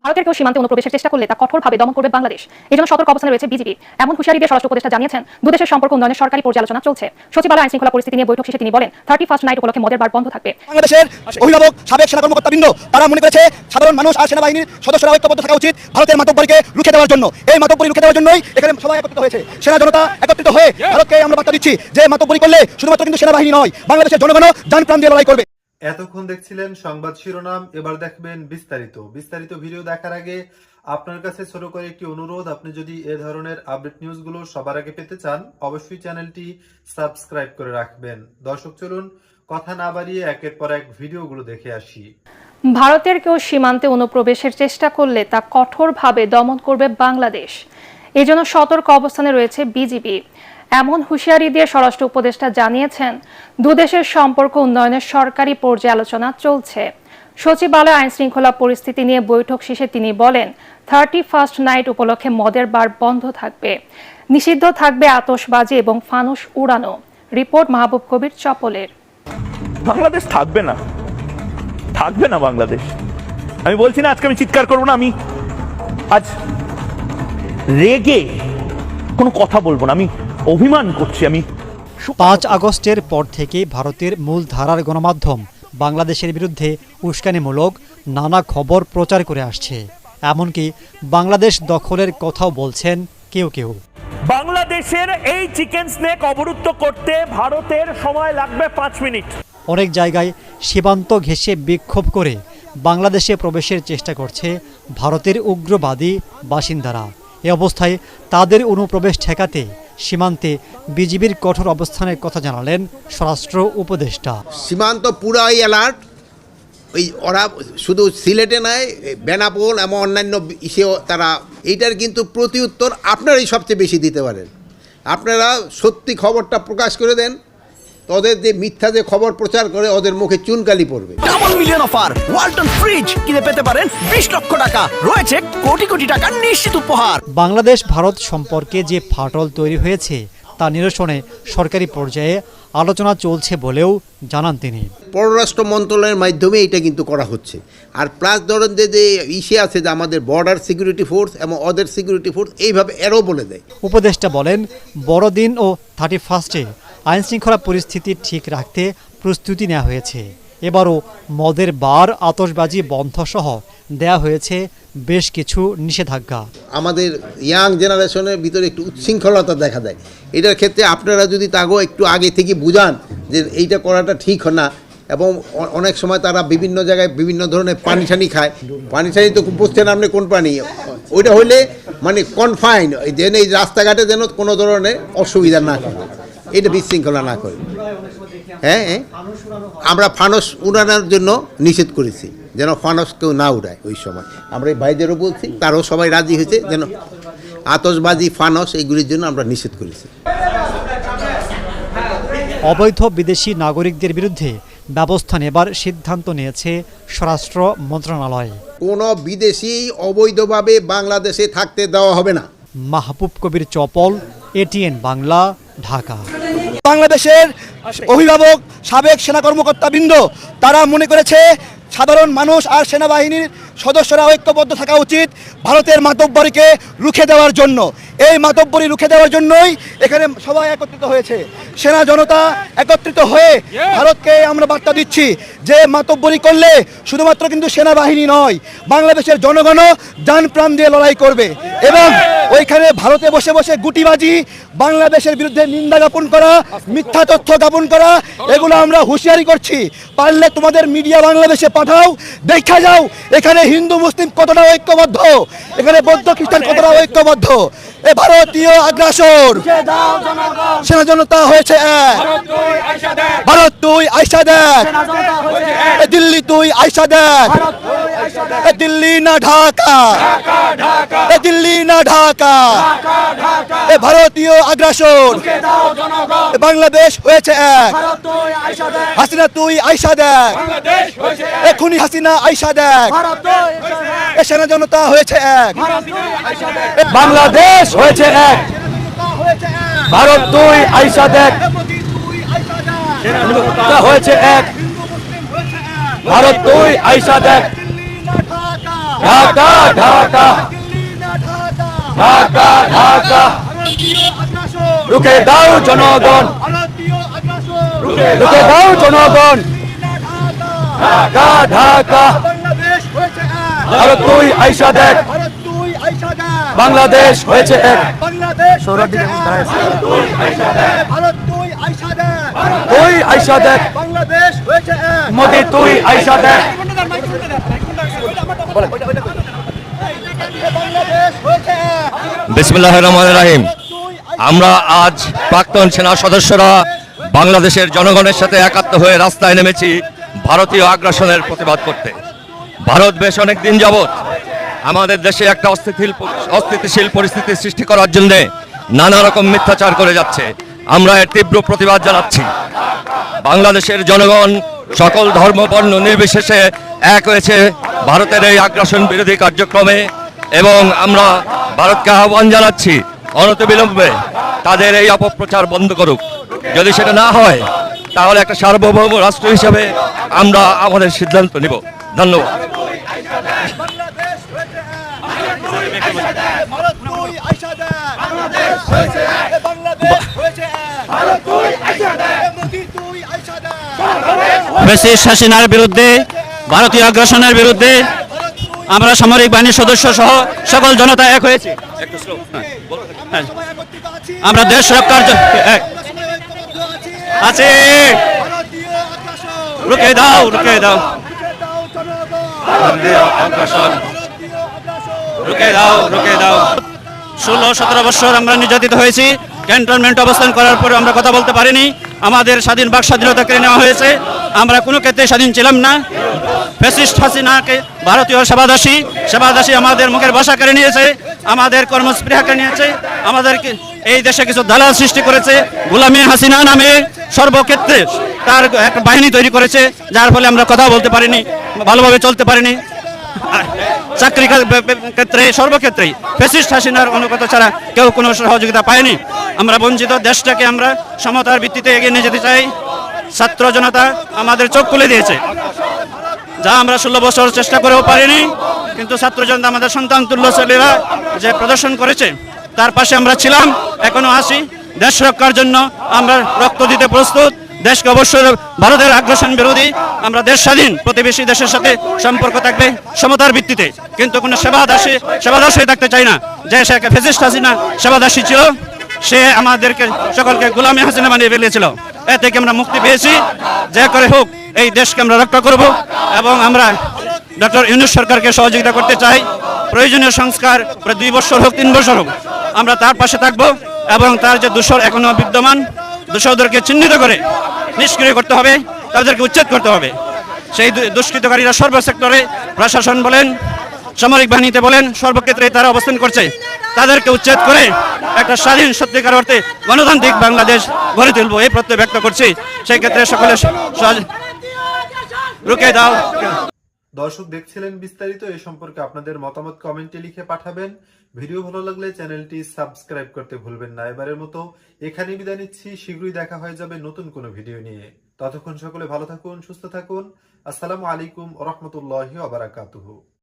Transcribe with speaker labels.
Speaker 1: ভারতের কেউ সীমান্তে অনুপ্রবেশের চেষ্টা করলে তা কঠোরভাবে দমন করবে বাংলাদেশ। এজন্য সতর্ক অবস্থানে রয়েছে বিজিবি। এমন হুঁশিয়ারি দিয়ে স্বরাষ্ট্র উপদেষ্টা জানিয়েছেন, দুদেশের সম্পর্ক উন্নয়নের সরকারি পর্যালোচনা চলছে। সচিবালয় আইন শৃঙ্খলা পরিস্থিতি নিয়ে বৈঠক শেষে তিনি বলেন, 31st নাইট উপলক্ষে মদের বার বন্ধ থাকবে।
Speaker 2: বাংলাদেশের অভিভাবক সাবেক সেনা কর্মকর্তাবৃন্দ তারা মনে করেছে সাধারণ মানুষ আর সেনাবাহিনীর সদস্যরা ঐক্যবদ্ধ থাকা উচিত ভারতের মাতব্বরকে রুখে দেওয়ার জন্য। এই মাতব্বরি রুখে দেওয়ার জন্যই এখানে সবাই একত্রিত হয়েছে। সেনা জনতা একত্রিত হয়ে ভারতকে আমরা বার্তা দিচ্ছি যে মাতব্বরি করলে শুধুমাত্র কিন্তু সেনাবাহিনী নয়, বাংলাদেশের জনগণ জান প্রাণ দিয়ে লড়াই করবে।
Speaker 3: এতক্ষণ দেখছিলেন সংবাদ শিরোনাম, এবার দেখবেন বিস্তারিত ভিডিও দেখার আগে আপনার কাছে ছোট করে একটি অনুরোধ, আপনি যদি এ ধরনের আপডেট নিউজগুলো সবার আগে পেতে চান অবশ্যই চ্যানেলটি সাবস্ক্রাইব করে রাখবেন। দর্শক চলুন কথা না বাড়িয়ে একের পর এক ভিডিওগুলো দেখে আসি।
Speaker 1: ভারতের কেউ সীমান্তে অনুপ্রবেশের চেষ্টা করলে তা কঠোরভাবে দমন করবে বাংলাদেশ। এজন্য সতর্ক অবস্থানে রয়েছে বিজিবি। এমন হুঁশিয়ারি দিয়ে স্বরাষ্ট্র উপদেষ্টা জানিয়েছেন, দুদেশের সম্পর্ক উন্নয়নের সরকারি পর্যালোচনা চলছে। সচিবালয় আইন শৃঙ্খলা পরিস্থিতি নিয়ে বৈঠক শেষে তিনি বলেন, 31st নাইট উপলক্ষে মদের বার বন্ধ থাকবে। নিষিদ্ধ থাকবে আতশবাজি এবং ফানুস উড়ানো। রিপোর্ট মাহবুব কবির চপলের।
Speaker 4: বাংলাদেশ থাকবে না বাংলাদেশ। আমি বলছি না আজকে আমি চিৎকার করবো না, আমি আজ রেগে কোনো কথা বলবো না, আমি অভিমান করছি। আমি
Speaker 5: 5 আগস্টের পর থেকে ভারতের মূল ধারার গণমাধ্যম বাংলাদেশের বিরুদ্ধে উস্কানিমূলক নানা খবর প্রচার করে আসছে। এমনকি বাংলাদেশ দখলের কথাও বলছেন কেউ।
Speaker 4: বাংলাদেশের এই চিকেন স্নেক অবরুদ্ধ করতে ভারতের সময় লাগবে 5 মিনিট।
Speaker 5: অনেক জায়গায় সীমান্ত ঘেঁষে বিক্ষোভ করে বাংলাদেশে প্রবেশের চেষ্টা করছে ভারতের উগ্রবাদী বাসিন্দারা। এ অবস্থায় তাদের অনুপ্রবেশ ঠেকাতে সীমান্তে বিজিবির কঠোর অবস্থানের কথা জানালেন স্বরাষ্ট্র উপদেষ্টা।
Speaker 6: সীমান্ত পুরাই অ্যালার্ট। ওরা শুধু সিলেটে নয়, বেনাপোল এবং অন্যান্য ইসেও তারা এইটার কিন্তু প্রতি উত্তর আপনারাই সবচেয়ে বেশি দিতে পারেন। আপনারা সত্যি খবরটা প্রকাশ করে দেন, ওদের যে মিথ্যা যে খবর প্রচার করে ওদের মুখে চুনকালি পড়বে।
Speaker 7: Double million offer, Walton fridge কিনে পেতে পারেন 20 লক্ষ টাকা, রয়েছে কোটি টাকা নিশ্চিত উপহার।
Speaker 5: বাংলাদেশ ভারত সম্পর্কে যে ফাটল তৈরি হয়েছে তা নিরসনে সরকারি পর্যায়ে আলোচনা চলছে বলেও জানান তিনি।
Speaker 6: পররাষ্ট্র মন্ত্রণালয়ের মাধ্যমে এটা কিন্তু করা হচ্ছে। আর প্লাস ধরেন যে ইসে আছে যে আমাদের বর্ডার সিকিউরিটি ফোর্স এবং অদের সিকিউরিটি ফোর্স এইভাবে এরও বলে দেয়।
Speaker 5: উপদেষ্টা বলেন, বড়দিন ও 31স্টে আইন শৃঙ্খলা পরিস্থিতি ঠিক রাখতে প্রস্তুতি নেওয়া হয়েছে। এবারও মদের বার, আতশবাজি বন্ধ সহ দেয়া হয়েছে বেশ কিছু নিষেধাজ্ঞা।
Speaker 6: আমাদের ইয়াং জেনারেশনের ভিতরে একটু উচ্ছৃঙ্খলতা দেখা দেয়। এটার ক্ষেত্রে আপনারা যদি তাকেও একটু আগে থেকে বুঝান যে এইটা করাটা ঠিক না, এবং অনেক সময় তারা বিভিন্ন জায়গায় বিভিন্ন ধরনের পানি খায়। পানি তো বুঝছেন আপনি কোন পানি, ওইটা হইলে মানে কনফাইন, যেন এই রাস্তাঘাটে যেন কোনো ধরনের অসুবিধা না করে, এটা বিশৃঙ্খলা না করে। হ্যাঁ, আমরা ফানস উড়ানোর জন্য নিষেধ করেছি, যেন ফানস কেউ না উড়ায়। ওই সময় আমরা এই ভাইদেরও বলছি, তারও সবাই রাজি হয়েছে, যেন আতশবাজি ফানস এইগুলির জন্য আমরা নিষেধ করেছি।
Speaker 5: অবৈধ বিদেশি নাগরিকদের বিরুদ্ধে ব্যবস্থা নেবার সিদ্ধান্ত নিয়েছে স্বরাষ্ট্র মন্ত্রণালয়।
Speaker 6: কোনো বিদেশি অবৈধভাবে বাংলাদেশে থাকতে দেওয়া হবে না।
Speaker 5: মাহবুব কবির চপল, ATN বাংলা, ঢাকা।
Speaker 2: বাংলাদেশের অভিভাবক সাবেক সেনা কর্মকর্তাবৃন্দ তারা মনে করেছে সাধারণ মানুষ আর সেনাবাহিনীর সদস্যরা ঐক্যবদ্ধ থাকা উচিত ভারতের মাতব্বরিকে রুখে দেওয়ার জন্য। এই মাতব্বরি রুখে দেওয়ার জন্যই এখানে সবাই একত্রিত হয়েছে। সেনা জনতা একত্রিত হয়ে ভারতকে আমরা বার্তা দিচ্ছি যে মাতব্বরি করলে শুধুমাত্র কিন্তু সেনাবাহিনী নয়, বাংলাদেশের জনগণও জান প্রাণ দিয়ে লড়াই করবে। এবং ওইখানে ভারতে বসে বসে গুটিবাজি, বাংলাদেশের বিরুদ্ধে নিন্দা জ্ঞাপন করা, মিথ্যা তথ্য জ্ঞাপন করা, এগুলো আমরা হুঁশিয়ারি করছি। পারলে তোমাদের মিডিয়া বাংলাদেশে পাঠাও, দেখা যাও এখানে হিন্দু মুসলিম কতটা ঐক্যবদ্ধ, এখানে বৌদ্ধ খ্রিস্টান কতটা ঐক্যবদ্ধ। এ ভারতীয় আগ্রাসর সেনা জনতা হয়েছে এক। ভারত তুই আইসা দেখ, দিল্লি তুই আইসা দেখ, দিল্লি না ঢাকা, দিল্লি না ঢাকা। এ ভারতীয় আগ্রাসর বাংলাদেশ হয়েছে এক। হাসিনা তুই আইসা দেখ, এখনই হাসিনা আইসা দেখ। এ সেনা জনতা হয়েছে এক, বাংলাদেশ হয়েছে এক। ভারত তুই আইসা দেখ, হয়েছে এক। ভারত তুই আইসা দেখ, ঢাকা ঢাকা ঢাকা ঢাকা রুখে দাও জনগণ, রুখে দাও জনগণ। ঢাকা ঢাকা ভারত তুই আইসা দেখ, বাংলাদেশ হয়েছে এক। তুই আইসা দেখ, মোদি তুই আইসা দেখ।
Speaker 8: বিসমিল্লাহির রহমানির রহিম। আমরা আজ প্রাক্তন সেনা সদস্যরা বাংলাদেশের জনগণের সাথে একাত্ম হয়ে রাস্তায় নেমেছি ভারতীয় আগ্রাসনের প্রতিবাদ করতে। ভারত বেশ অনেক দিন যাবৎ আমাদের দেশে একটা অস্থিতিশীল পরিস্থিতি সৃষ্টি করার জন্য নানা রকম মিথ্যাচার করে যাচ্ছে। আমরা এর তীব্র প্রতিবাদ জানাচ্ছি। বাংলাদেশের জনগণ সকল ধর্ম বর্ণ নির্বিশেষে এক হয়েছে ভারতের এই আগ্রাসন বিরোধী কার্যক্রমে, এবং আমরা ভারতকে আহ্বান জানাচ্ছি অনতিবিলম্বে তাদের এই অপপ্রচার বন্ধ করুক। যদি সেটা না হয় তাহলে একটা সার্বভৌম রাষ্ট্র হিসেবে আমরা আমাদের সিদ্ধান্ত নিব। ধন্যবাদ।
Speaker 9: ফ্যাসিস্ট হাসিনার বিরুদ্ধে, ভারতীয় আগ্রাসনের বিরুদ্ধে আমরা সামরিক বাহিনীর সদস্য সহ সকল জনতা এক হয়েছি। আমরা দেশ রক্ষার জন্য আছে। রুকে দাও, রুকে দাও, রুকে দাও, রুকে দাও। 16-17 বছর আমরা নির্যাতিত হয়েছি। ক্যান্টনমেন্ট অবস্থান করার পরে আমরা কথা বলতে পারিনি। আমাদের স্বাধীন বাক স্বাধীনতা কেড়ে নেওয়া হয়েছে। আমরা কোনো ক্ষেত্রে স্বাধীন ছিলাম না। ফ্যাসিস্ট হাসিনাকে ভারতীয় সেবাদাসী আমাদের মুখের ভাষা কেড়ে নিয়েছে, আমাদের কর্মস্পৃহা কেড়ে নিয়েছে, আমাদেরকে এই দেশে কিছু দালাল সৃষ্টি করেছে। গোলামী হাসিনা নামে সর্বক্ষেত্রে তার এক বাহিনী তৈরি করেছে, যার ফলে আমরা কথা বলতে পারিনি, ভালোভাবে চলতে পারিনি। চাকরি ক্ষেত্রে সর্বক্ষেত্রেই ফ্যাসিস্ট হাসিনার অনুগত ছাড়া কেউ কোনো সহযোগিতা পায়নি। আমরা বঞ্চিত। দেশটাকে আমরা সমতার ভিত্তিতে এগিয়ে নিয়ে যেতে চাই। ছাত্র জনতা আমাদের চোখ খুলে দিয়েছে, যা আমরা 16 বছর চেষ্টা করেও পারিনি। কিন্তু ছাত্র জনতা আমাদের সন্তান তুল্য ছেলেরা যে প্রদর্শন করেছে তার পাশে আমরা ছিলাম, এখনো আছি। দেশ রক্ষার জন্য আমরা রক্ত দিতে প্রস্তুত। দেশকে অবশ্যই ভারতের আগ্রাসন বিরোধী। আমরা দেশ স্বাধীন, প্রতিবেশী দেশের সাথে সম্পর্ক থাকবে সমতার ভিত্তিতে, কিন্তু কোনো সেবাদাস হয়ে থাকতে চাই না। যে সে ফ্যাসিস্ট হাসিনা সেবাদাসী ছিল, সে আমাদেরকে সকলকে গোলামী হাসিনা বানিয়ে ফেলেছিল। এ থেকে আমরা মুক্তি পেয়েছি। যে করে হোক এই দেশকে আমরা রক্ষা করব, এবং আমরা ডক্টর ইউনূস সরকারকে সহযোগিতা করতে চাই। প্রয়োজনীয় সংস্কার প্রায় 2 বছর হোক 3 বছর হোক, আমরা তার পাশে থাকব, এবং তার যে দোষর এখনো বিদ্যমান দোষরদেরকে চিহ্নিত করে নিষ্ক্রিয় করতে হবে, তাদেরকে উচ্ছেদ করতে হবে। সেই দুষ্কৃতকারীরা সর্বসেক্টরে, প্রশাসন বলেন, সামরিক বাহিনীতে বলেন, সর্বক্ষেত্রে তারা অবস্থান করছে। তাদেরকে উচ্ছেদ করে একটা স্বাধীন সত্যিকার অর্থে গণতান্ত্রিক বাংলাদেশ গড়ে তুলব, এই প্রত্যয় ব্যক্ত করছি। সেই ক্ষেত্রে সকলে রুকে দাও।
Speaker 3: দর্শক দেখছিলেন বিস্তারিত। এই সম্পর্কে আপনাদের মতামত কমেন্টে লিখে পাঠাবেন। ভিডিও ভালো লাগলে চ্যানেলটি সাবস্ক্রাইব করতে ভুলবেন না। এবারের মতো এখানেই বিদায় নিচ্ছি। শীঘ্রই দেখা হয়ে যাবে নতুন কোনো ভিডিও নিয়ে। ততক্ষণ সকলে ভালো থাকুন, সুস্থ থাকুন। আসসালামু আলাইকুম ওয়া রাহমাতুল্লাহি ওয়া বারাকাতুহু।